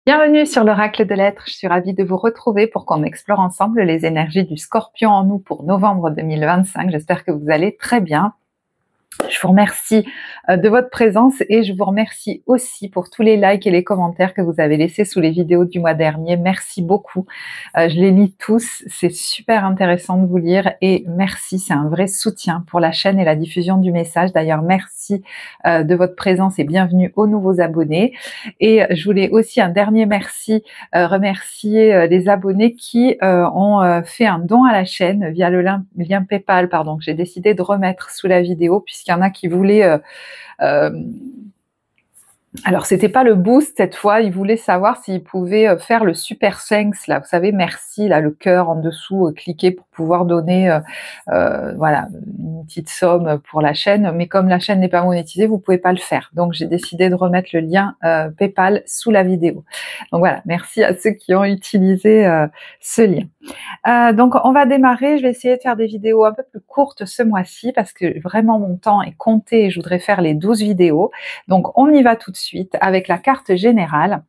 Bienvenue sur l'Oracle de l'Être, je suis ravie de vous retrouver pour qu'on explore ensemble les énergies du Scorpion en nous pour novembre 2025. J'espère que vous allez très bien. Je vous remercie de votre présence et je vous remercie aussi pour tous les likes et les commentaires que vous avez laissés sous les vidéos du mois dernier. Merci beaucoup. Je les lis tous, c'est super intéressant de vous lire et merci, c'est un vrai soutien pour la chaîne et la diffusion du message. D'ailleurs, merci de votre présence et bienvenue aux nouveaux abonnés. Et je voulais aussi un dernier merci, remercier les abonnés qui ont fait un don à la chaîne via le lien PayPal, pardon, que j'ai décidé de remettre sous la vidéo puisqu'il y en a qui voulaient alors c'était pas le boost cette fois, ils voulaient savoir s'ils pouvaient faire le super thanks là, vous savez, merci là, le cœur en dessous, cliquer pour pouvoir donner voilà, une petite somme pour la chaîne, mais comme la chaîne n'est pas monétisée, vous pouvez pas le faire. Donc j'ai décidé de remettre le lien PayPal sous la vidéo. Donc voilà, merci à ceux qui ont utilisé ce lien. Donc on va démarrer, je vais essayer de faire des vidéos un peu plus courtes ce mois-ci parce que vraiment mon temps est compté et je voudrais faire les 12 vidéos. Donc on y va tout de suite avec la carte générale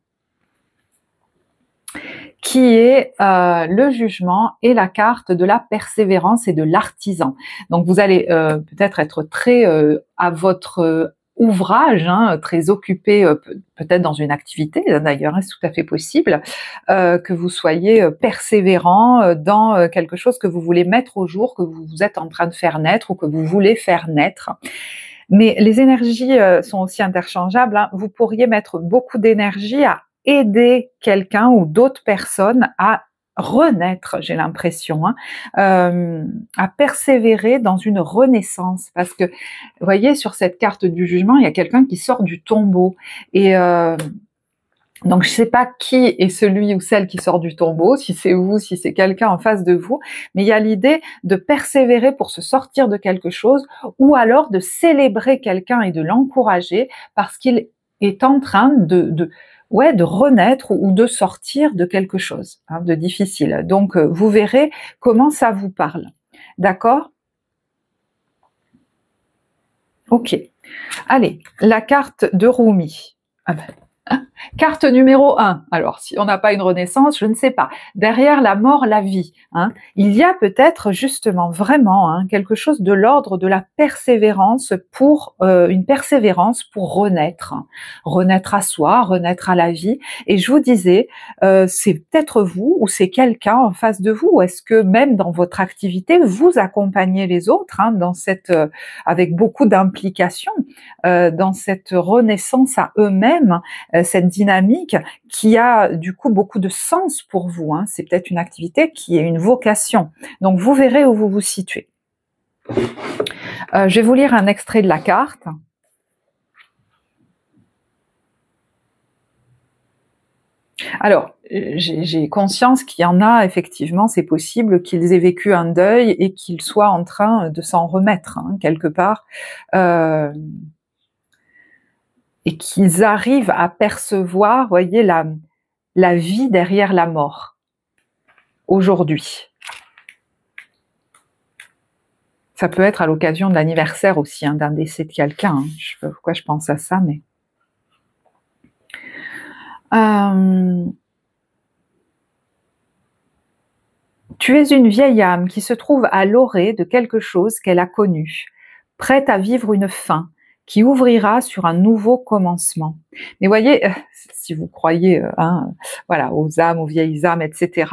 qui est le jugement et la carte de la persévérance et de l'artisan. Donc vous allez peut-être être très à votre ouvrage, très occupé, peut-être dans une activité d'ailleurs, c'est tout à fait possible, que vous soyez persévérant dans quelque chose que vous voulez mettre au jour, que vous êtes en train de faire naître ou que vous voulez faire naître. Mais les énergies sont aussi interchangeables, vous pourriez mettre beaucoup d'énergie à aider quelqu'un ou d'autres personnes à renaître, j'ai l'impression, à persévérer dans une renaissance, parce que, vous voyez, sur cette carte du jugement, il y a quelqu'un qui sort du tombeau, et donc je ne sais pas qui est celui ou celle qui sort du tombeau, si c'est vous, si c'est quelqu'un en face de vous, mais il y a l'idée de persévérer pour se sortir de quelque chose, ou alors de célébrer quelqu'un et de l'encourager parce qu'il est en train de renaître ou de sortir de quelque chose de difficile. Donc vous verrez comment ça vous parle. D'accord ? Ok. Allez, la carte de Rumi. Ah ben. Carte numéro 1. Alors, si on n'a pas une renaissance, je ne sais pas. Derrière la mort, la vie. Il y a peut-être justement vraiment quelque chose de l'ordre de la persévérance pour une persévérance pour renaître, renaître à soi, renaître à la vie. Et je vous disais, c'est peut-être vous ou c'est quelqu'un en face de vous. Ou est-ce que même dans votre activité, vous accompagnez les autres dans cette avec beaucoup d'implication dans cette renaissance à eux-mêmes, cette dynamique qui a du coup beaucoup de sens pour vous. C'est peut-être une activité qui est une vocation. Donc vous verrez où vous vous situez. Je vais vous lire un extrait de la carte. Alors, j'ai conscience qu'il y en a, effectivement, c'est possible qu'ils aient vécu un deuil et qu'ils soient en train de s'en remettre, quelque part. Et qu'ils arrivent à percevoir, voyez, la vie derrière la mort, aujourd'hui. Ça peut être à l'occasion de l'anniversaire aussi, d'un décès de quelqu'un. Je sais pas pourquoi je pense à ça, mais... Tu es une vieille âme qui se trouve à l'orée de quelque chose qu'elle a connu, prête à vivre une fin, qui ouvrira sur un nouveau commencement. Mais voyez, si vous croyez voilà, aux âmes, aux vieilles âmes, etc.,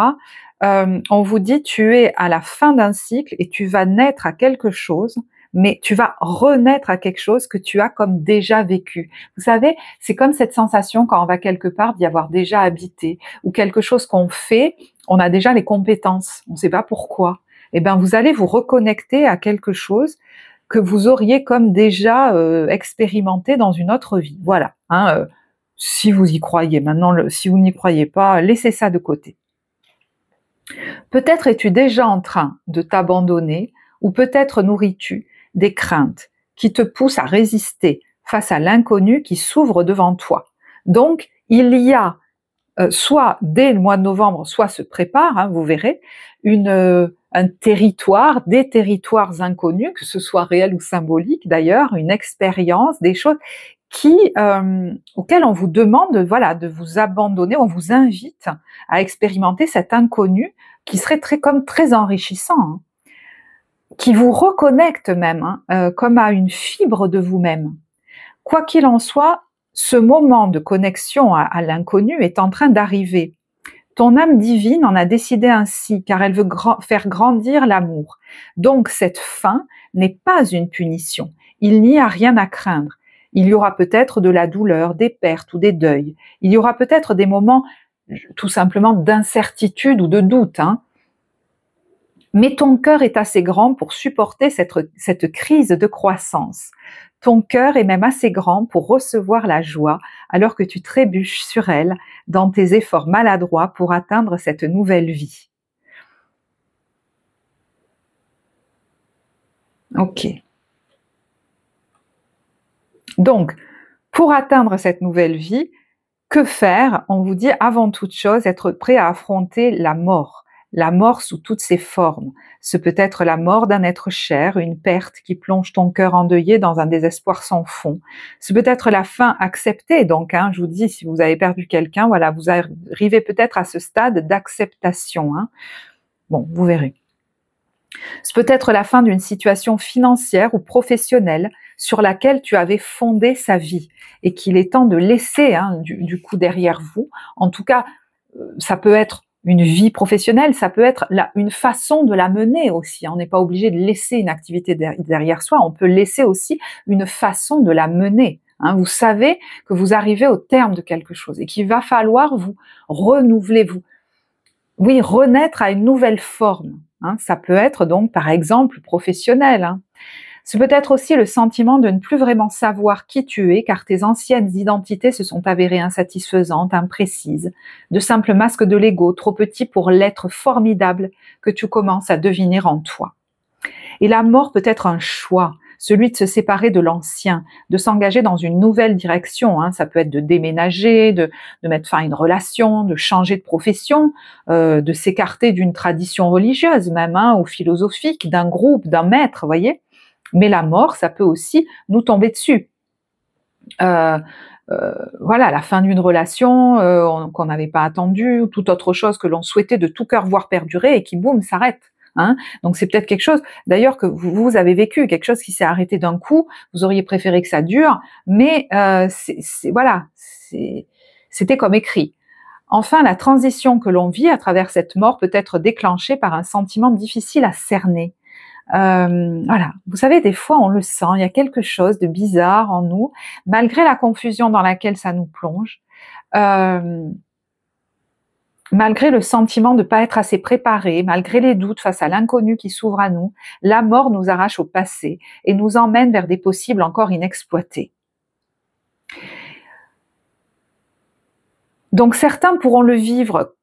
on vous dit tu es à la fin d'un cycle et tu vas naître à quelque chose, mais tu vas renaître à quelque chose que tu as comme déjà vécu. Vous savez, c'est comme cette sensation quand on va quelque part d'y avoir déjà habité, ou quelque chose qu'on fait, on a déjà les compétences, on ne sait pas pourquoi. Eh bien, vous allez vous reconnecter à quelque chose que vous auriez comme déjà expérimenté dans une autre vie. Voilà, si vous y croyez. Maintenant, si vous n'y croyez pas, laissez ça de côté. Peut-être es-tu déjà en train de t'abandonner, ou peut-être nourris-tu des craintes qui te poussent à résister face à l'inconnu qui s'ouvre devant toi. Donc, il y a soit dès le mois de novembre, soit se prépare, vous verrez, un territoire, des territoires inconnus, que ce soit réel ou symbolique d'ailleurs, une expérience, des choses auquel on vous demande, voilà, de vous abandonner, on vous invite à expérimenter cet inconnu qui serait très enrichissant, hein, qui vous reconnecte même, hein, comme à une fibre de vous-même. Quoi qu'il en soit, ce moment de connexion à l'inconnu est en train d'arriver. Ton âme divine en a décidé ainsi, car elle veut faire grandir l'amour. Donc cette fin n'est pas une punition. Il n'y a rien à craindre. Il y aura peut-être de la douleur, des pertes ou des deuils. Il y aura peut-être des moments tout simplement d'incertitude ou de doute, hein. Mais ton cœur est assez grand pour supporter cette crise de croissance. Ton cœur est même assez grand pour recevoir la joie alors que tu trébuches sur elle dans tes efforts maladroits pour atteindre cette nouvelle vie. Ok. Donc, pour atteindre cette nouvelle vie, que faire? On vous dit avant toute chose, être prêt à affronter la mort sous toutes ses formes. Ce peut être la mort d'un être cher, une perte qui plonge ton cœur endeuillé dans un désespoir sans fond. Ce peut être la fin acceptée, donc, hein, je vous dis, si vous avez perdu quelqu'un, voilà, vous arrivez peut-être à ce stade d'acceptation, hein. Bon, vous verrez. Ce peut être la fin d'une situation financière ou professionnelle sur laquelle tu avais fondé sa vie et qu'il est temps de laisser, hein, du coup derrière vous. En tout cas, ça peut être une vie professionnelle, ça peut être une façon de la mener aussi. On n'est pas obligé de laisser une activité derrière soi, on peut laisser aussi une façon de la mener. Hein, vous savez que vous arrivez au terme de quelque chose et qu'il va falloir vous renouveler, renaître à une nouvelle forme. Hein, ça peut être donc par exemple professionnel. Hein. Ce peut être aussi le sentiment de ne plus vraiment savoir qui tu es car tes anciennes identités se sont avérées insatisfaisantes, imprécises, de simples masques de l'ego, trop petits pour l'être formidable que tu commences à deviner en toi. Et la mort peut être un choix, celui de se séparer de l'ancien, de s'engager dans une nouvelle direction. Hein. Ça peut être de déménager, de mettre fin à une relation, de changer de profession, de s'écarter d'une tradition religieuse même, hein, ou philosophique, d'un groupe, d'un maître, voyez. Mais la mort, ça peut aussi nous tomber dessus. Voilà, la fin d'une relation qu'on n'avait pas attendue, ou toute autre chose que l'on souhaitait de tout cœur voir perdurer et qui, boum, s'arrête. Hein. Donc c'est peut-être quelque chose, d'ailleurs, que vous avez vécu, quelque chose qui s'est arrêté d'un coup, vous auriez préféré que ça dure, mais c'était comme écrit. Enfin, la transition que l'on vit à travers cette mort peut être déclenchée par un sentiment difficile à cerner. Voilà, vous savez, des fois on le sent, il y a quelque chose de bizarre en nous, malgré la confusion dans laquelle ça nous plonge, malgré le sentiment de ne pas être assez préparé, malgré les doutes face à l'inconnu qui s'ouvre à nous, la mort nous arrache au passé et nous emmène vers des possibles encore inexploités. Donc certains pourront le vivre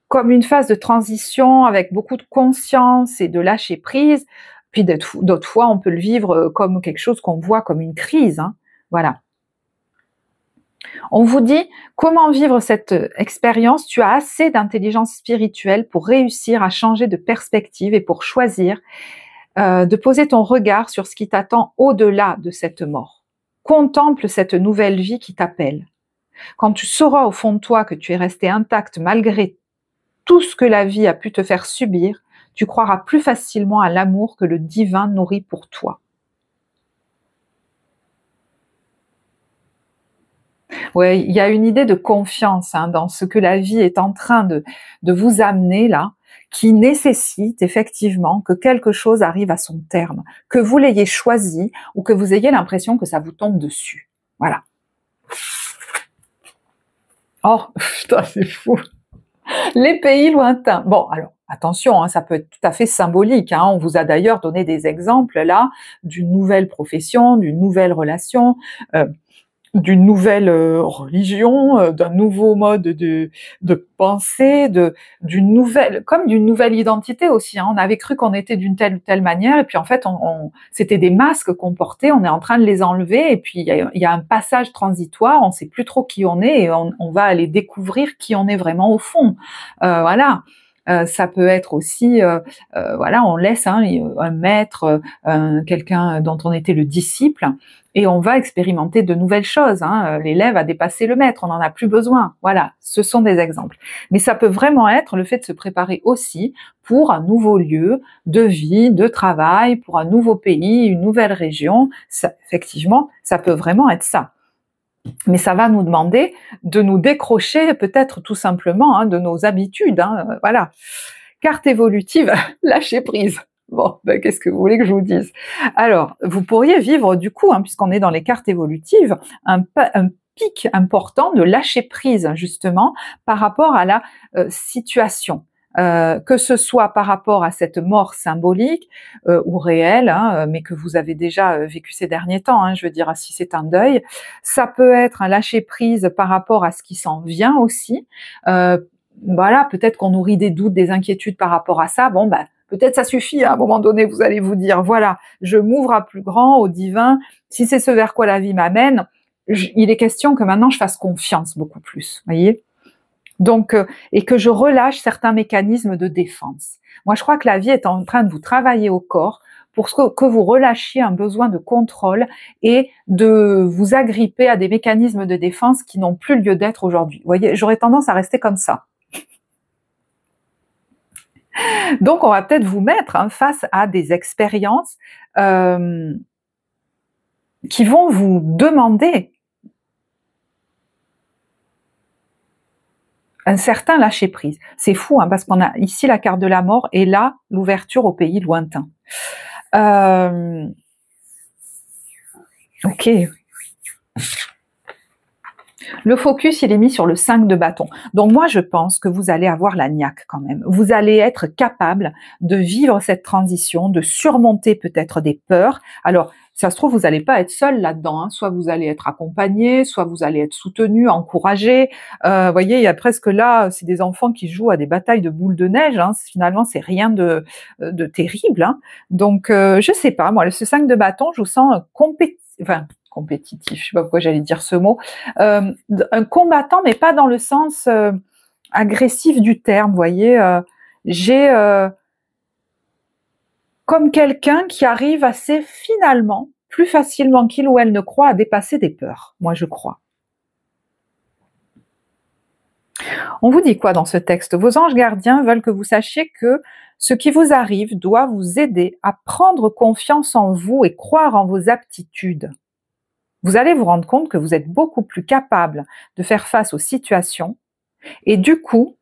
comme une phase de transition avec beaucoup de conscience et de lâcher prise, puis d'autres fois on peut le vivre comme quelque chose qu'on voit comme une crise, hein. Voilà. On vous dit comment vivre cette expérience. Tu as assez d'intelligence spirituelle pour réussir à changer de perspective et pour choisir de poser ton regard sur ce qui t'attend au-delà de cette mort. Contemple cette nouvelle vie qui t'appelle. Quand tu sauras au fond de toi que tu es resté intact malgré tout ce que la vie a pu te faire subir, tu croiras plus facilement à l'amour que le divin nourrit pour toi. Ouais, il y a une idée de confiance, hein, dans ce que la vie est en train de vous amener là, qui nécessite effectivement que quelque chose arrive à son terme, que vous l'ayez choisi ou que vous ayez l'impression que ça vous tombe dessus. Voilà. Oh, putain, c'est fou. Les pays lointains. Bon, alors, attention, hein, ça peut être tout à fait symbolique. Hein. On vous a d'ailleurs donné des exemples là d'une nouvelle profession, d'une nouvelle relation, d'une nouvelle religion, d'un nouveau mode de pensée, d'une nouvelle identité aussi. Hein. On avait cru qu'on était d'une telle ou telle manière, et puis en fait, c'était des masques qu'on portait. On est en train de les enlever, et puis il y a un passage transitoire. On sait plus trop qui on est, et on va aller découvrir qui on est vraiment au fond. Voilà. Ça peut être aussi, voilà, on laisse un maître, quelqu'un dont on était le disciple, et on va expérimenter de nouvelles choses. L'élève a dépassé le maître, on n'en a plus besoin. Voilà, ce sont des exemples. Mais ça peut vraiment être le fait de se préparer aussi pour un nouveau lieu de vie, de travail, pour un nouveau pays, une nouvelle région. Ça, effectivement, ça peut vraiment être ça. Mais ça va nous demander de nous décrocher peut-être tout simplement de nos habitudes. Voilà. Carte évolutive, lâcher prise. Bon, ben, qu'est-ce que vous voulez que je vous dise? Alors, vous pourriez vivre du coup, puisqu'on est dans les cartes évolutives, un pic important de lâcher prise justement par rapport à la situation. Que ce soit par rapport à cette mort symbolique ou réelle, mais que vous avez déjà vécu ces derniers temps, je veux dire, si c'est un deuil, ça peut être un lâcher prise par rapport à ce qui s'en vient aussi. Voilà, peut-être qu'on nourrit des doutes, des inquiétudes par rapport à ça. Bon, ben, peut-être ça suffit, à un moment donné, vous allez vous dire, voilà, je m'ouvre à plus grand, au divin, si c'est ce vers quoi la vie m'amène, il est question que maintenant je fasse confiance beaucoup plus, voyez. Donc, et que je relâche certains mécanismes de défense. Moi, je crois que la vie est en train de vous travailler au corps pour que vous relâchiez un besoin de contrôle et de vous agripper à des mécanismes de défense qui n'ont plus lieu d'être aujourd'hui. Vous voyez, j'aurais tendance à rester comme ça. Donc, on va peut-être vous mettre face à des expériences qui vont vous demander un certain lâcher-prise. C'est fou, parce qu'on a ici la carte de la mort et là, l'ouverture au pays lointain. Ok. Le focus, il est mis sur le 5 de bâton. Donc moi, je pense que vous allez avoir la niaque quand même. Vous allez être capable de vivre cette transition, de surmonter peut-être des peurs. Alors, ça se trouve, vous n'allez pas être seul là-dedans. Soit vous allez être accompagné, soit vous allez être soutenu, encouragé. Vous voyez, il y a presque là, c'est des enfants qui jouent à des batailles de boules de neige. Finalement, c'est rien de terrible. Donc, je sais pas, moi, ce 5 de bâton, je vous sens compétitif, je sais pas pourquoi j'allais dire ce mot, un combattant, mais pas dans le sens agressif du terme, vous voyez, j'ai comme quelqu'un qui arrive assez finalement, plus facilement qu'il ou elle ne croit, à dépasser des peurs, moi je crois. On vous dit quoi dans ce texte? Vos anges gardiens veulent que vous sachiez que ce qui vous arrive doit vous aider à prendre confiance en vous et croire en vos aptitudes. Vous allez vous rendre compte que vous êtes beaucoup plus capable de faire face aux situations et du coup,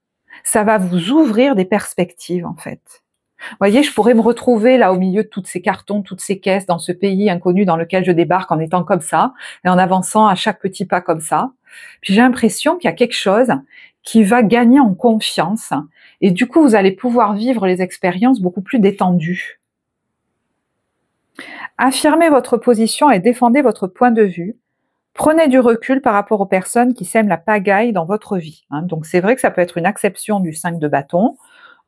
ça va vous ouvrir des perspectives en fait. Vous voyez, je pourrais me retrouver là au milieu de tous ces cartons, toutes ces caisses, dans ce pays inconnu dans lequel je débarque en étant comme ça et en avançant à chaque petit pas comme ça. Puis j'ai l'impression qu'il y a quelque chose qui va gagner en confiance et du coup, vous allez pouvoir vivre les expériences beaucoup plus détendues. Affirmez votre position et défendez votre point de vue. Prenez du recul par rapport aux personnes qui sèment la pagaille dans votre vie. Donc c'est vrai que ça peut être une acception du 5 de bâton,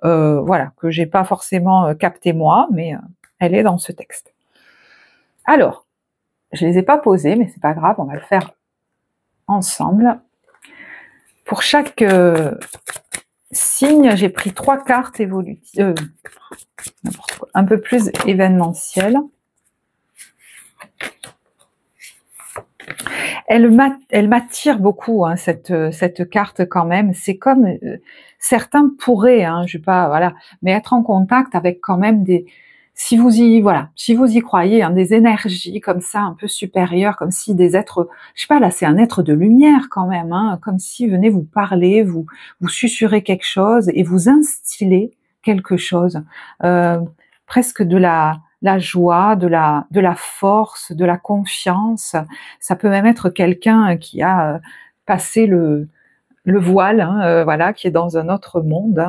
voilà, que j'ai pas forcément capté moi, mais elle est dans ce texte. Alors, je les ai pas posées, mais c'est pas grave, on va le faire ensemble. Pour chaque signe, j'ai pris 3 cartes évolutives, un peu plus événementielles. Elle m'attire beaucoup cette carte quand même. C'est comme certains pourraient, je vais pas, voilà, mais être en contact avec quand même si vous y croyez, des énergies comme ça, un peu supérieures, comme si des êtres, je sais pas, là c'est un être de lumière quand même, comme si venez vous parler, vous susurrer quelque chose et vous instiller quelque chose, presque de la joie, de la force, de la confiance. Ça peut même être quelqu'un qui a passé le voile, voilà, qui est dans un autre monde,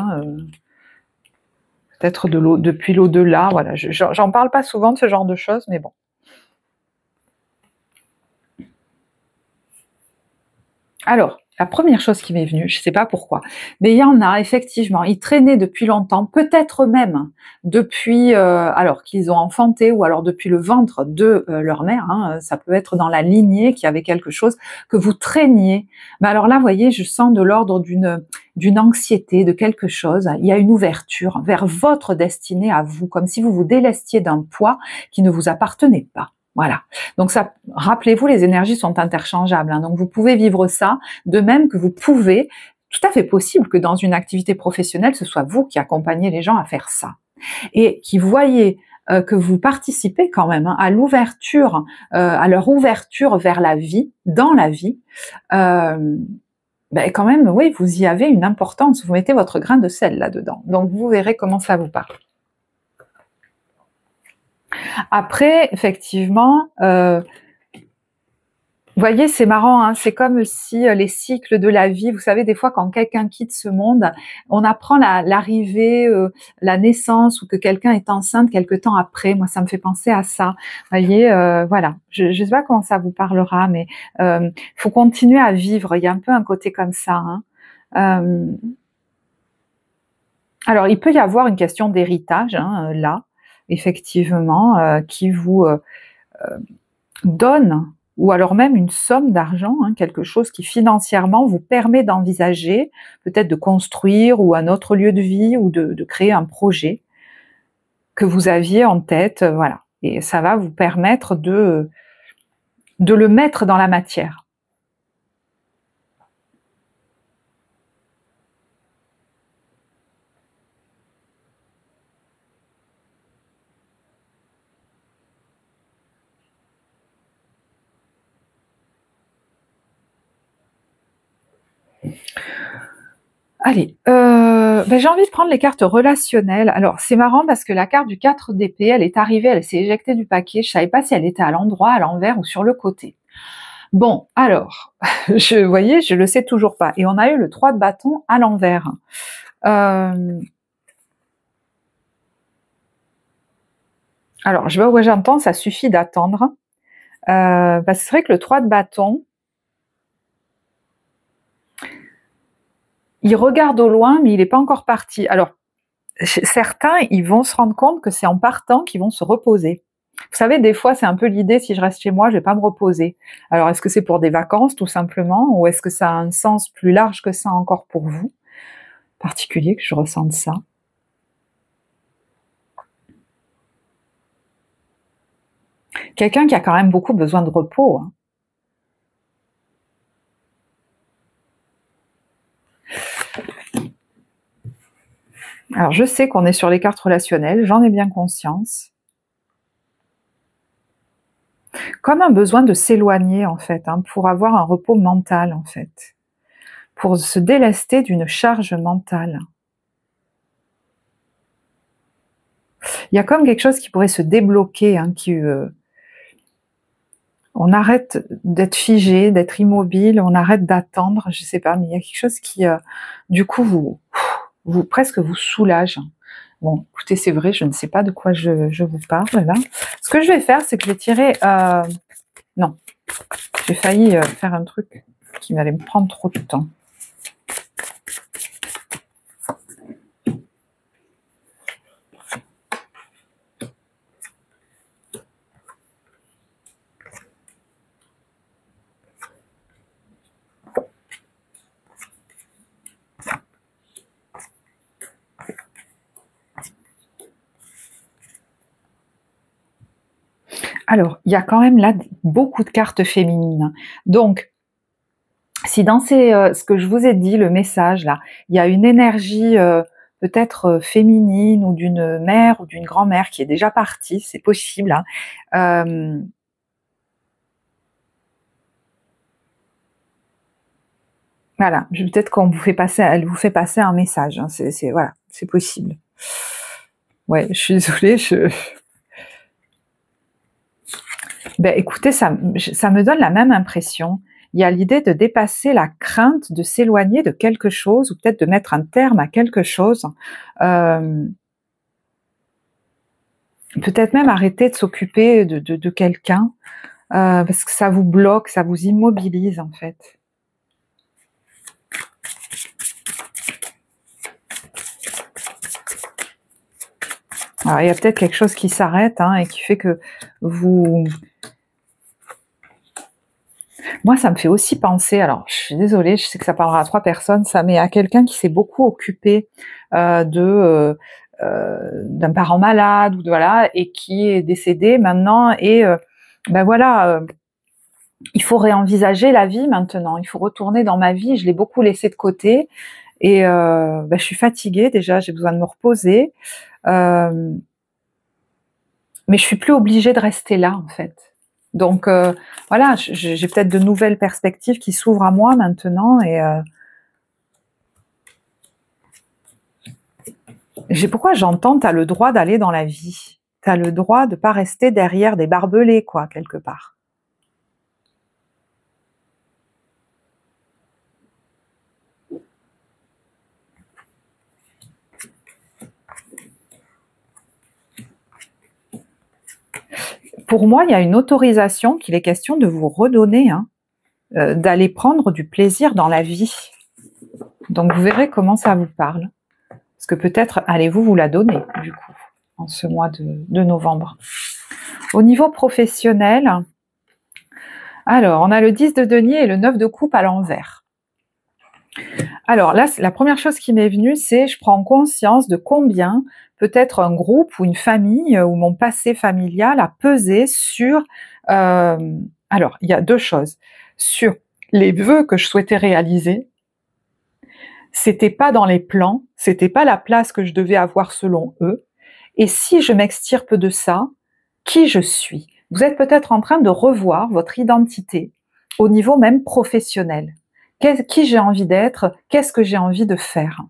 peut-être depuis l'au-delà. Voilà, j'en parle pas souvent de ce genre de choses, mais bon. Alors, la première chose qui m'est venue, je ne sais pas pourquoi, mais il y en a effectivement, ils traînaient depuis longtemps, peut-être même depuis alors qu'ils ont enfanté ou alors depuis le ventre de leur mère, ça peut être dans la lignée qu'il y avait quelque chose que vous traîniez. Mais alors là, vous voyez, je sens de l'ordre d'une d'une anxiété, de quelque chose. Il y a une ouverture vers votre destinée à vous, comme si vous vous délestiez d'un poids qui ne vous appartenait pas. Voilà. Donc ça, rappelez-vous, les énergies sont interchangeables, hein, donc vous pouvez vivre ça, de même que vous pouvez, tout à fait possible que dans une activité professionnelle, ce soit vous qui accompagnez les gens à faire ça. Et qui voyez que vous participez quand même hein, à l'ouverture, à leur ouverture vers la vie, dans la vie, ben quand même, oui, vous y avez une importance, vous mettez votre grain de sel là-dedans. Donc vous verrez comment ça vous parle. Après, effectivement, vous voyez, c'est marrant, hein, c'est comme si les cycles de la vie, vous savez, des fois quand quelqu'un quitte ce monde, on apprend l'arrivée, la naissance ou que quelqu'un est enceinte quelque temps après. Moi, ça me fait penser à ça. Vous voyez, voilà. Je ne sais pas comment ça vous parlera, mais faut continuer à vivre. Il y a un peu un côté comme ça. Hein. Alors, il peut y avoir une question d'héritage, hein, là, effectivement, qui vous donne ou alors même une somme d'argent, hein, quelque chose qui financièrement vous permet d'envisager, peut-être de construire ou un autre lieu de vie ou de créer un projet que vous aviez en tête, voilà. Et ça va vous permettre de le mettre dans la matière. Allez, ben j'ai envie de prendre les cartes relationnelles. Alors, c'est marrant parce que la carte du 4 d'épée, elle est arrivée, elle s'est éjectée du paquet. Je savais pas si elle était à l'endroit, à l'envers ou sur le côté. Bon, alors, vous voyez, je le sais toujours pas. Et on a eu le 3 de bâton à l'envers. Alors, je vais où j'entends, ça suffit d'attendre. Parce que c'est vrai que le 3 de bâton, il regarde au loin, mais il n'est pas encore parti. Alors, certains, ils vont se rendre compte que c'est en partant qu'ils vont se reposer. Vous savez, des fois, c'est un peu l'idée, si je reste chez moi, je vais pas me reposer. Alors, est-ce que c'est pour des vacances, tout simplement, ou est-ce que ça a un sens plus large que ça encore pour vous, particulier, que je ressente ça? Quelqu'un qui a quand même beaucoup besoin de repos, hein. Alors, je sais qu'on est sur les cartes relationnelles, j'en ai bien conscience. Comme un besoin de s'éloigner, en fait, hein, pour avoir un repos mental, en fait. Pour se délester d'une charge mentale. Il y a comme quelque chose qui pourrait se débloquer, hein, on arrête d'être figé, d'être immobile, on arrête d'attendre, je sais pas, mais il y a quelque chose qui, du coup, vous presque vous soulage. Bon, écoutez, c'est vrai, je ne sais pas de quoi je vous parle là. Ce que je vais faire, c'est que je vais tirer... non, j'ai failli faire un truc qui m'allait me prendre trop de temps. Alors, il y a quand même là beaucoup de cartes féminines. Donc, si dans ce que je vous ai dit, le message là, il y a une énergie peut-être féminine ou d'une mère ou d'une grand-mère qui est déjà partie, c'est possible. Hein. Voilà, peut-être qu'on vous fait passer, elle vous fait passer un message. Hein, voilà, c'est possible. Ouais, je suis désolée, Ben, écoutez, ça me donne la même impression. Il y a l'idée de dépasser la crainte de s'éloigner de quelque chose ou peut-être de mettre un terme à quelque chose. Peut-être même arrêter de s'occuper de quelqu'un parce que ça vous bloque, ça vous immobilise en fait. Alors, il y a peut-être quelque chose qui s'arrête hein, et qui fait que vous Moi, ça me fait aussi penser, alors je suis désolée, je sais que ça parlera à 3 personnes, ça, mais à quelqu'un qui s'est beaucoup occupé d'un parent malade, ou voilà, et qui est décédé maintenant, et ben voilà, il faut réenvisager la vie maintenant, il faut retourner dans ma vie, je l'ai beaucoup laissé de côté, et ben, je suis fatiguée déjà, j'ai besoin de me reposer, mais je suis plus obligée de rester là, en fait. Donc voilà, j'ai peut-être de nouvelles perspectives qui s'ouvrent à moi maintenant, et pourquoi j'entends t'as le droit d'aller dans la vie, t'as le droit de pas rester derrière des barbelés, quoi, quelque part. Pour moi, il y a une autorisation qu'il est question de vous redonner, hein, d'aller prendre du plaisir dans la vie. Donc vous verrez comment ça vous parle. Parce que peut-être allez-vous vous la donner, du coup, en ce mois de novembre. Au niveau professionnel, alors on a le 10 de denier et le 9 de coupe à l'envers. Alors là, la première chose qui m'est venue, c'est je prends conscience de combien peut-être un groupe ou une famille ou mon passé familial a pesé sur... alors, il y a 2 choses. Sur les vœux que je souhaitais réaliser, c'était pas dans les plans, c'était pas la place que je devais avoir selon eux. Et si je m'extirpe de ça, qui je suis? Vous êtes peut-être en train de revoir votre identité au niveau même professionnel. Qui j'ai envie d'être? Qu'est-ce que j'ai envie de faire?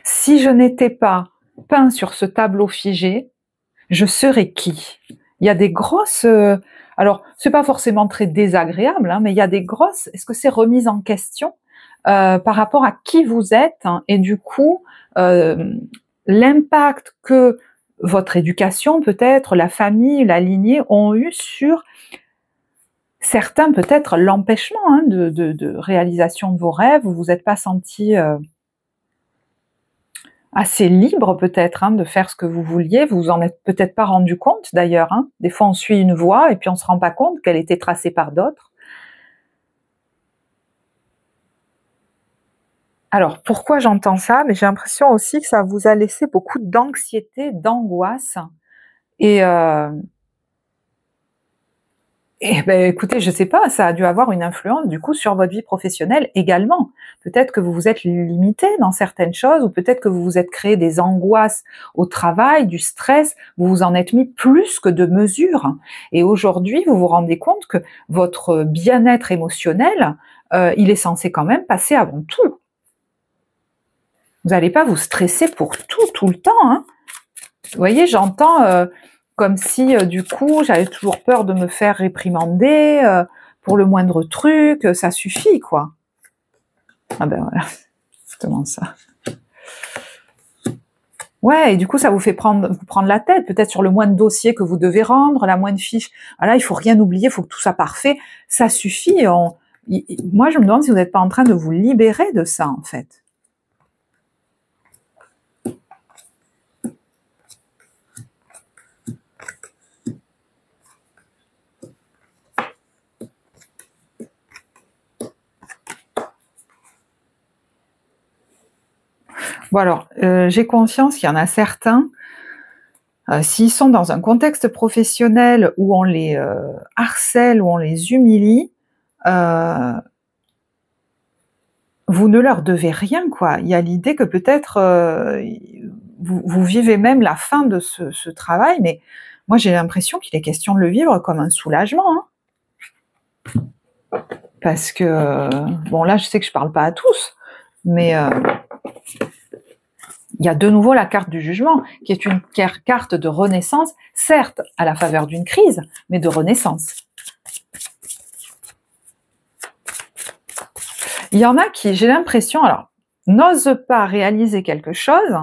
Si je n'étais pas peint sur ce tableau figé, je serais qui? Il y a des grosses... alors, c'est pas forcément très désagréable, hein, mais il y a des grosses... Est-ce que c'est remise en question par rapport à qui vous êtes, hein, et du coup, l'impact que votre éducation, peut-être, la famille, la lignée ont eu sur certains, peut-être, l'empêchement, hein, de réalisation de vos rêves, vous vous êtes pas senti assez libre, peut-être, hein, de faire ce que vous vouliez, vous vous en êtes peut-être pas rendu compte d'ailleurs, hein. Des fois on suit une voie et puis on se rend pas compte qu'elle était tracée par d'autres. Alors pourquoi j'entends ça? Mais j'ai l'impression aussi que ça vous a laissé beaucoup d'anxiété, d'angoisse, et ben écoutez, je sais pas, ça a dû avoir une influence du coup sur votre vie professionnelle également. Peut-être que vous vous êtes limité dans certaines choses, ou peut-être que vous vous êtes créé des angoisses au travail, du stress, vous vous en êtes mis plus que de mesure. Et aujourd'hui, vous vous rendez compte que votre bien-être émotionnel, il est censé quand même passer avant tout. Vous n'allez pas vous stresser pour tout le temps, hein. Vous voyez, j'entends... comme si, du coup, j'avais toujours peur de me faire réprimander pour le moindre truc, ça suffit, quoi. Ah ben voilà, exactement ça. Ouais, et du coup, ça vous fait prendre la tête, peut-être sur le moindre dossier que vous devez rendre, la moindre fiche. Ah là, il faut rien oublier, il faut que tout soit parfait. Ça suffit. Moi, je me demande si vous n'êtes pas en train de vous libérer de ça, en fait. Bon alors, j'ai conscience qu'il y en a certains, s'ils sont dans un contexte professionnel où on les harcèle, où on les humilie, vous ne leur devez rien, quoi. Il y a l'idée que peut-être vous vivez même la fin de ce travail, mais moi j'ai l'impression qu'il est question de le vivre comme un soulagement, hein. Parce que, bon là je sais que je parle pas à tous, mais... il y a de nouveau la carte du jugement, qui est une carte de renaissance, certes à la faveur d'une crise, mais de renaissance. Il y en a qui, j'ai l'impression, alors, n'osent pas réaliser quelque chose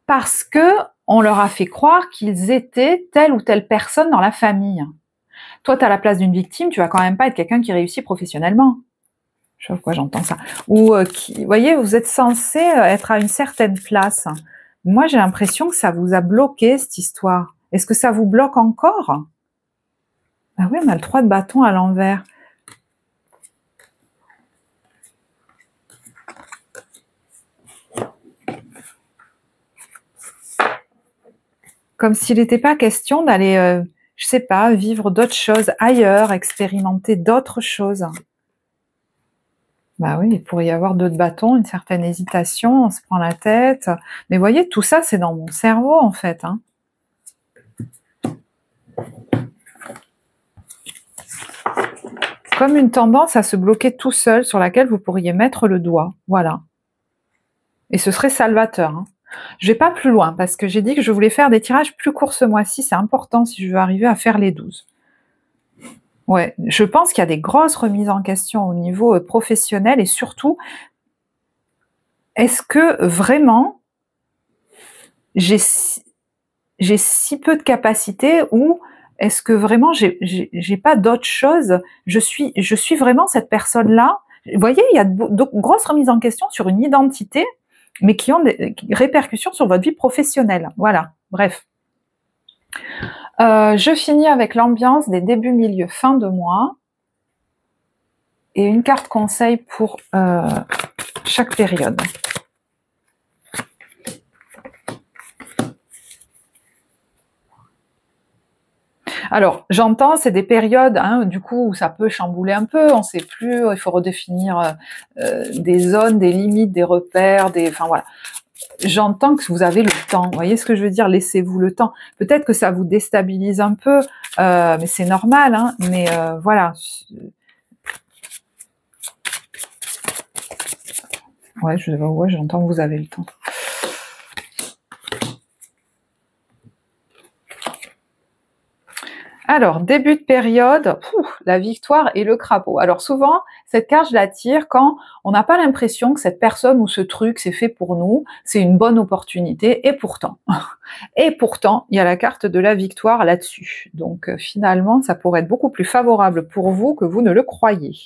parce que on leur a fait croire qu'ils étaient telle ou telle personne dans la famille. Toi, tu as la place d'une victime, tu vas quand même pas être quelqu'un qui réussit professionnellement. Je sais pas pourquoi j'entends ça. Ou vous voyez, vous êtes censé être à une certaine place. Moi, j'ai l'impression que ça vous a bloqué, cette histoire. Est-ce que ça vous bloque encore? Ah oui, on a le 3 de bâton à l'envers. Comme s'il n'était pas question d'aller, je sais pas, vivre d'autres choses ailleurs, expérimenter d'autres choses. Bah oui, il pourrait y avoir 2 de bâton, une certaine hésitation, on se prend la tête. Mais vous voyez, tout ça, c'est dans mon cerveau, en fait. Hein. Comme une tendance à se bloquer tout seul, sur laquelle vous pourriez mettre le doigt. Voilà. Et ce serait salvateur. Hein. Je vais pas plus loin, parce que j'ai dit que je voulais faire des tirages plus courts ce mois-ci. C'est important si je veux arriver à faire les 12. Ouais, je pense qu'il y a des grosses remises en question au niveau professionnel et surtout, est-ce que vraiment j'ai si peu de capacité ou est-ce que vraiment j'ai pas d'autre chose? Je suis vraiment cette personne-là. Vous voyez, il y a de grosses remises en question sur une identité, mais qui ont des répercussions sur votre vie professionnelle. Voilà, bref. Je finis avec l'ambiance des débuts, milieu, fin de mois. Et une carte conseil pour chaque période. Alors, j'entends, c'est des périodes, hein, du coup, où ça peut chambouler un peu, on ne sait plus, il faut redéfinir des zones, des limites, des repères, enfin voilà. J'entends que vous avez le temps, vous voyez ce que je veux dire, laissez-vous le temps. Peut-être que ça vous déstabilise un peu, mais c'est normal, hein, mais voilà. Ouais, j'entends que vous avez le temps. Alors, début de période, la victoire et le crapaud. Alors souvent, cette carte, je la tire quand on n'a pas l'impression que cette personne ou ce truc, c'est fait pour nous, c'est une bonne opportunité, et pourtant, il y a la carte de la victoire là-dessus. Donc finalement, ça pourrait être beaucoup plus favorable pour vous que vous ne le croyez.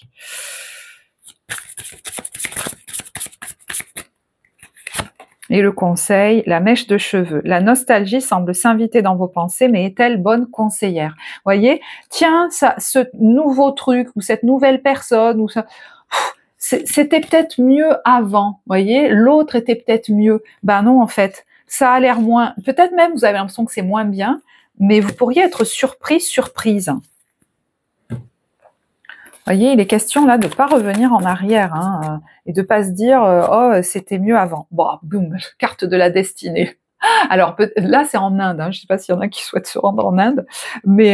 Et le conseil, la mèche de cheveux. La nostalgie semble s'inviter dans vos pensées, mais est-elle bonne conseillère? Voyez, tiens, ce nouveau truc, ou cette nouvelle personne, ou ça, c'était peut-être mieux avant, voyez, l'autre était peut-être mieux. Ben non, en fait, ça a l'air moins, peut-être même vous avez l'impression que c'est moins bien, mais vous pourriez être surprise. Vous voyez, il est question là de ne pas revenir en arrière hein, et de ne pas se dire oh c'était mieux avant. Bon, boum, carte de la destinée. Alors là c'est en Inde, hein, je ne sais pas s'il y en a qui souhaitent se rendre en Inde, mais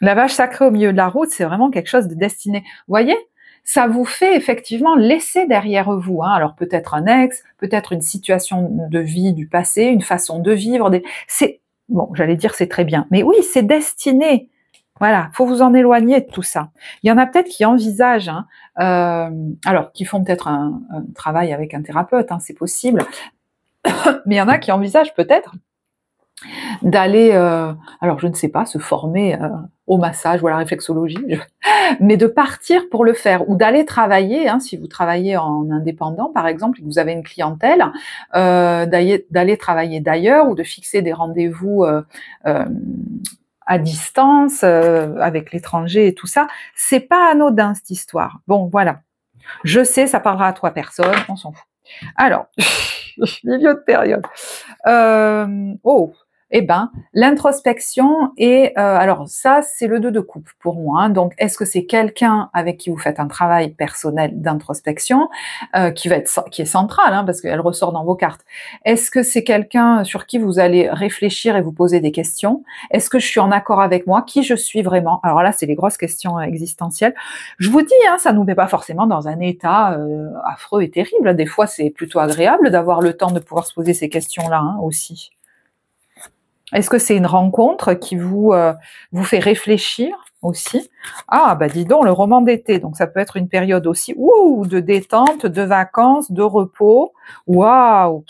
la vache sacrée au milieu de la route, c'est vraiment quelque chose de destiné. Vous voyez, ça vous fait effectivement laisser derrière vous. Hein, alors peut-être un ex, peut-être une situation de vie du passé, une façon de vivre. C'est bon, j'allais dire c'est très bien, mais oui, c'est destiné. Voilà, faut vous en éloigner de tout ça. Il y en a peut-être qui envisagent, hein, alors qui font peut-être un travail avec un thérapeute, hein, c'est possible, mais il y en a qui envisagent peut-être d'aller, alors je ne sais pas, se former au massage ou à la réflexologie, mais de partir pour le faire ou d'aller travailler, hein, si vous travaillez en indépendant par exemple et que vous avez une clientèle, d'aller travailler d'ailleurs ou de fixer des rendez-vous à distance, avec l'étranger et tout ça, c'est pas anodin cette histoire. Bon, voilà. Je sais, ça parlera à 3 personnes, on s'en fout. Alors, milieu de période. Eh ben, l'introspection et alors ça, c'est le 2 de coupe pour moi. Hein. Donc, est-ce que c'est quelqu'un avec qui vous faites un travail personnel d'introspection qui est central, hein, parce qu'elle ressort dans vos cartes. Est-ce que c'est quelqu'un sur qui vous allez réfléchir et vous poser des questions? Est-ce que je suis en accord avec moi? Qui je suis vraiment? Alors là, c'est les grosses questions existentielles. Je vous dis, hein, ça nous met pas forcément dans un état affreux et terrible. Des fois, c'est plutôt agréable d'avoir le temps de pouvoir se poser ces questions-là hein, aussi. Est-ce que c'est une rencontre qui vous fait réfléchir aussi? Ah, bah dis donc, le roman d'été. Donc, ça peut être une période aussi de détente, de vacances, de repos. Waouh!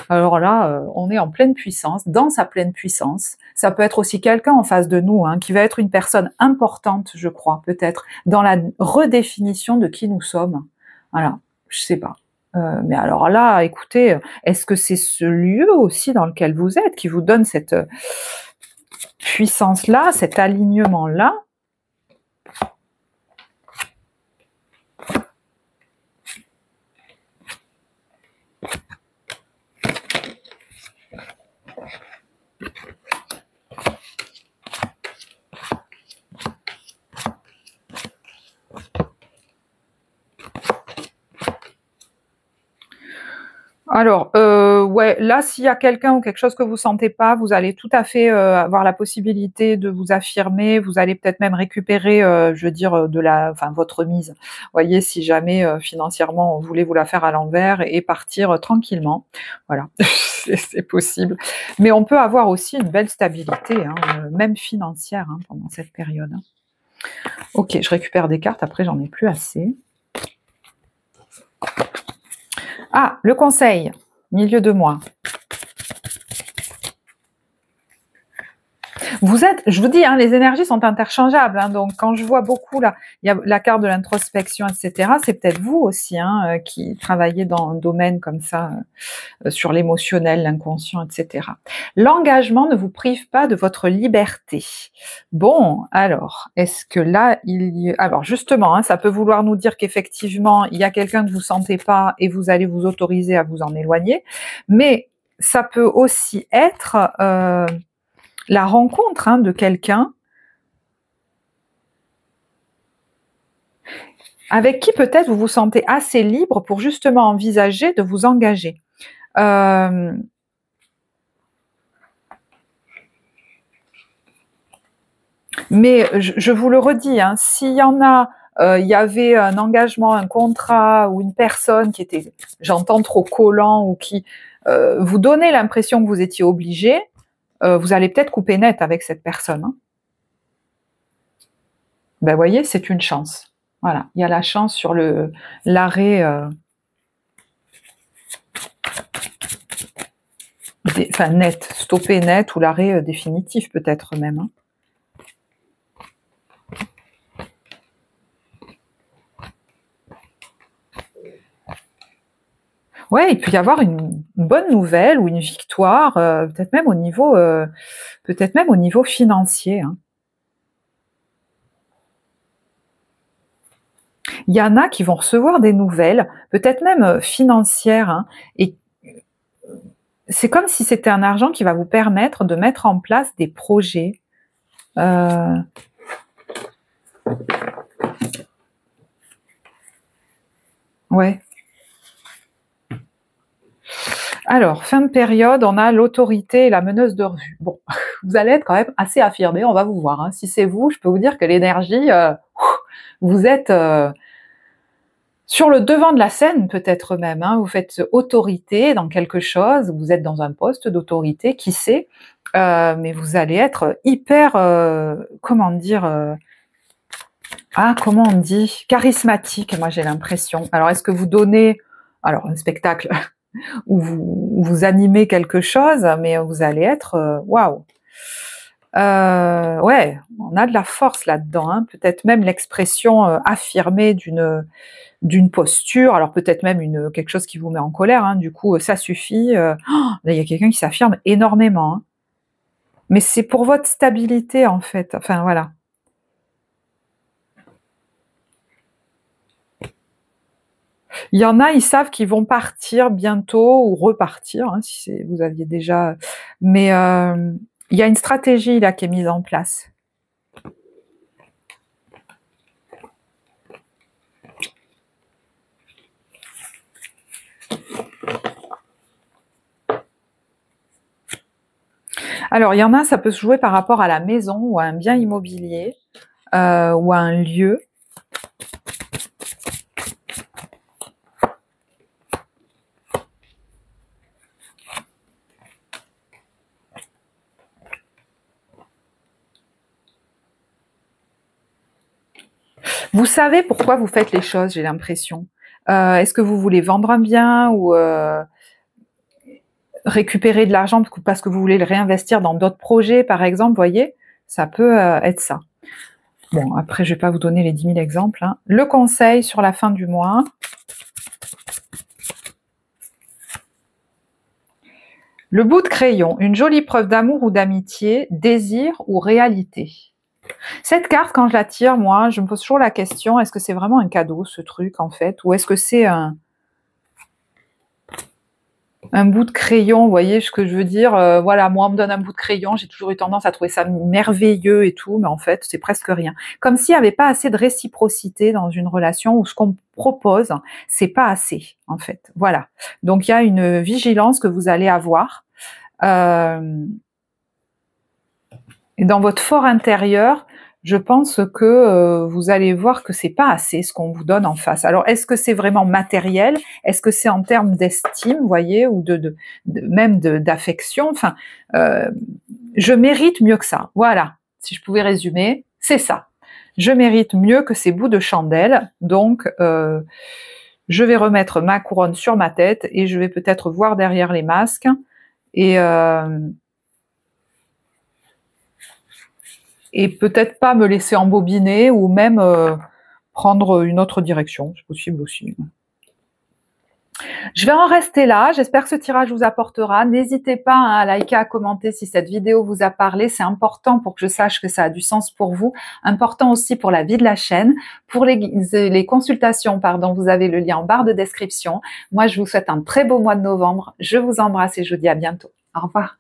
Alors là, on est en pleine puissance, dans sa pleine puissance. Ça peut être aussi quelqu'un en face de nous, hein, qui va être une personne importante, je crois, peut-être, dans la redéfinition de qui nous sommes. Voilà, je sais pas. Mais alors là, écoutez, est-ce que c'est ce lieu aussi dans lequel vous êtes qui vous donne cette puissance-là, cet alignement-là? Alors, ouais, là, s'il y a quelqu'un ou quelque chose que vous sentez pas, vous allez tout à fait, avoir la possibilité de vous affirmer. Vous allez peut-être même récupérer, je veux dire, votre mise. Vous voyez, si jamais, financièrement, on voulait vous la faire à l'envers et partir, tranquillement. Voilà, c'est possible. Mais on peut avoir aussi une belle stabilité, hein, même financière, hein, pendant cette période, hein. OK, je récupère des cartes, après j'en ai plus assez. Ah, le conseil, milieu de mois. Vous êtes, je vous dis, hein, les énergies sont interchangeables, hein, donc quand je vois beaucoup là, il y a la carte de l'introspection, etc. C'est peut-être vous aussi, hein, qui travaillez dans un domaine comme ça, sur l'émotionnel, l'inconscient, etc. L'engagement ne vous prive pas de votre liberté. Bon, alors, est-ce que là, alors justement, hein, ça peut vouloir nous dire qu'effectivement, il y a quelqu'un que vous sentez pas et vous allez vous autoriser à vous en éloigner, mais ça peut aussi être la rencontre, hein, de quelqu'un avec qui peut-être vous vous sentez assez libre pour justement envisager de vous engager. Mais je vous le redis, hein, s'il y en a, il y avait un engagement, un contrat ou une personne qui était, j'entends, trop collant ou qui vous donnait l'impression que vous étiez obligé, vous allez peut-être couper net avec cette personne, hein. Ben, vous voyez, c'est une chance. Voilà, il y a la chance sur l'arrêt, net, stopper net ou l'arrêt définitif peut-être même, hein. Ouais, il peut y avoir une bonne nouvelle ou une victoire, peut-être même au niveau financier, hein. Il y en a qui vont recevoir des nouvelles, peut-être même financières, hein, et c'est comme si c'était un argent qui va vous permettre de mettre en place des projets. Ouais. Alors, fin de période, on a l'autorité et la meneuse de revue. Bon, vous allez être quand même assez affirmé, on va vous voir, hein. Si c'est vous, je peux vous dire que l'énergie, vous êtes sur le devant de la scène peut-être même, hein. Vous faites autorité dans quelque chose, vous êtes dans un poste d'autorité, qui sait, mais vous allez être hyper, comment dire, comment on dit? Charismatique, moi j'ai l'impression. Alors est-ce que vous donnez, alors un spectacle où vous animez quelque chose, mais vous allez être, waouh! Ouais, on a de la force là-dedans, hein. Peut-être même l'expression affirmée d'une posture, alors peut-être même quelque chose qui vous met en colère, hein. Du coup, ça suffit. Là, il y a quelqu'un qui s'affirme énormément, hein. Mais c'est pour votre stabilité en fait. Enfin voilà. Il y en a, ils savent qu'ils vont partir bientôt ou repartir, hein, si vous aviez déjà. Mais il y a une stratégie là qui est mise en place. Alors, il y en a, ça peut se jouer par rapport à la maison ou à un bien immobilier ou à un lieu. Vous savez pourquoi vous faites les choses, j'ai l'impression. Est-ce que vous voulez vendre un bien ou récupérer de l'argent parce que vous voulez le réinvestir dans d'autres projets, par exemple, voyez? Ça peut être ça. Bon, après, je vais pas vous donner les 10 000 exemples, hein. Le conseil sur la fin du mois. Le bout de crayon, une jolie preuve d'amour ou d'amitié, désir ou réalité. Cette carte, quand je la tire, moi, je me pose toujours la question, est-ce que c'est vraiment un cadeau, ce truc, en fait, ou est-ce que c'est un bout de crayon, vous voyez ce que je veux dire, voilà, moi on me donne un bout de crayon, j'ai toujours eu tendance à trouver ça merveilleux et tout, mais en fait c'est presque rien. Comme s'il n'y avait pas assez de réciprocité dans une relation où ce qu'on me propose, c'est pas assez en fait. Voilà. Donc il y a une vigilance que vous allez avoir. Et dans votre fort intérieur, je pense que vous allez voir que c'est pas assez ce qu'on vous donne en face. Alors, est-ce que c'est vraiment matériel? Est-ce que c'est en termes d'estime, vous voyez, ou même d'affection? Enfin, je mérite mieux que ça. Voilà. Si je pouvais résumer, c'est ça. Je mérite mieux que ces bouts de chandelle. Donc, je vais remettre ma couronne sur ma tête et je vais peut-être voir derrière les masques et peut-être pas me laisser embobiner ou même prendre une autre direction, c'est possible aussi. Je vais en rester là, j'espère que ce tirage vous apportera. N'hésitez pas à liker, à commenter si cette vidéo vous a parlé, c'est important pour que je sache que ça a du sens pour vous, important aussi pour la vie de la chaîne. Pour les consultations, pardon, vous avez le lien en barre de description. Moi, je vous souhaite un très beau mois de novembre, je vous embrasse et je vous dis à bientôt. Au revoir.